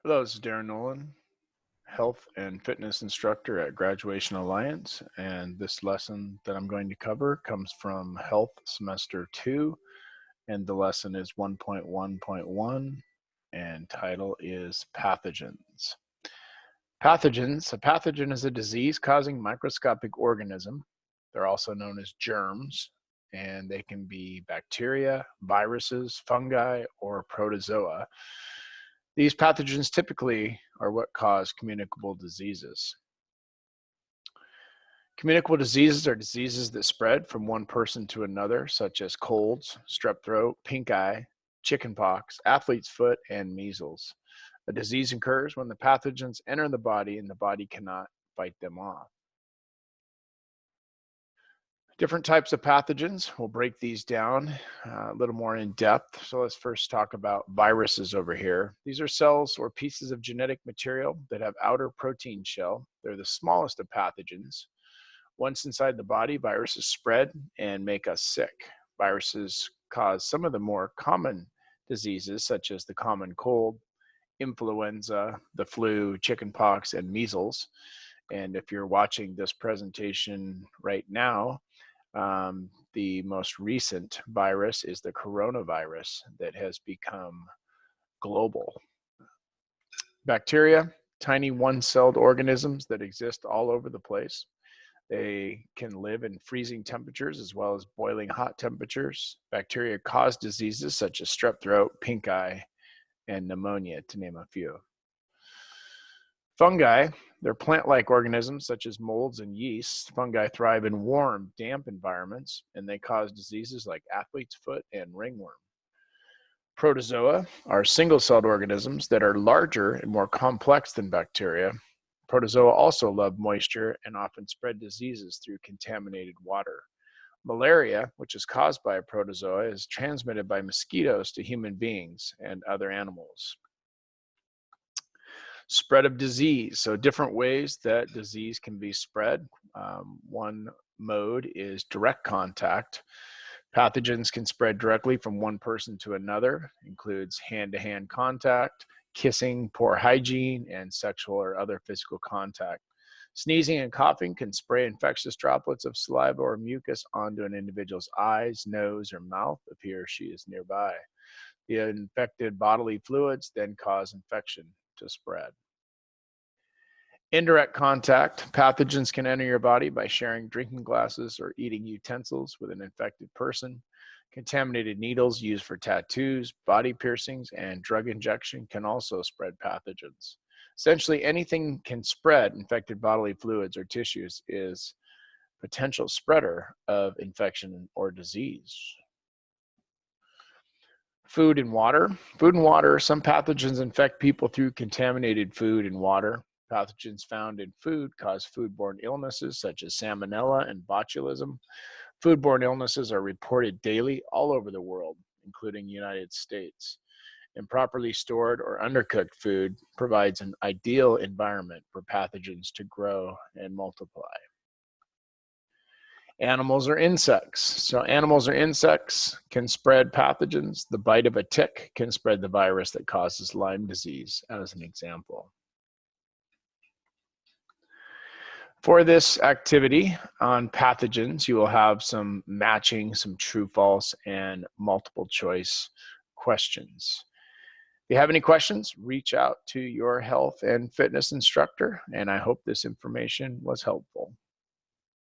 Hello, this is Darren Nolan, health and fitness instructor at Graduation Alliance, and this lesson that I'm going to cover comes from Health Semester 2, and the lesson is 1.1.1, and title is Pathogens. Pathogens. A pathogen is a disease-causing microscopic organism. They're also known as germs, and they can be bacteria, viruses, fungi, or protozoa. These pathogens typically are what cause communicable diseases. Communicable diseases are diseases that spread from one person to another, such as colds, strep throat, pink eye, chickenpox, athlete's foot, and measles. A disease occurs when the pathogens enter the body and the body cannot fight them off. Different types of pathogens. We'll break these down a little more in depth. So let's first talk about viruses over here. These are cells or pieces of genetic material that have outer protein shell. They're the smallest of pathogens. Once inside the body, viruses spread and make us sick. Viruses cause some of the more common diseases, such as the common cold, influenza, the flu, chickenpox, and measles. And if you're watching this presentation right now, the most recent virus is the coronavirus that has become global. Bacteria, tiny one-celled organisms that exist all over the place. They can live in freezing temperatures as well as boiling hot temperatures. Bacteria cause diseases such as strep throat, pink eye, and pneumonia, to name a few. Fungi, they're plant-like organisms such as molds and yeasts. Fungi thrive in warm, damp environments, and they cause diseases like athlete's foot and ringworm. Protozoa are single-celled organisms that are larger and more complex than bacteria. Protozoa also love moisture and often spread diseases through contaminated water. Malaria, which is caused by a protozoa, is transmitted by mosquitoes to human beings and other animals. Spread of disease. So different ways that disease can be spread. One mode is direct contact. Pathogens can spread directly from one person to another. Includes hand-to-hand contact, kissing, poor hygiene, and sexual or other physical contact. Sneezing and coughing can spray infectious droplets of saliva or mucus onto an individual's eyes, nose, or mouth if he or she is nearby. The infected bodily fluids then cause infection to spread. Indirect contact. Pathogens can enter your body by sharing drinking glasses or eating utensils with an infected person. Contaminated needles used for tattoos, body piercings, and drug injection can also spread pathogens. Essentially, anything can spread infected bodily fluids or tissues is potential spreader of infection or disease. Food and water. Food and water. Some pathogens infect people through contaminated food and water. Pathogens found in food cause foodborne illnesses such as salmonella and botulism. Foodborne illnesses are reported daily all over the world, including the United States. Improperly stored or undercooked food provides an ideal environment for pathogens to grow and multiply. Animals or insects. So animals or insects can spread pathogens. The bite of a tick can spread the virus that causes Lyme disease, as an example. For this activity on pathogens, you will have some matching, some true, false, and multiple choice questions. If you have any questions, reach out to your health and fitness instructor, and I hope this information was helpful.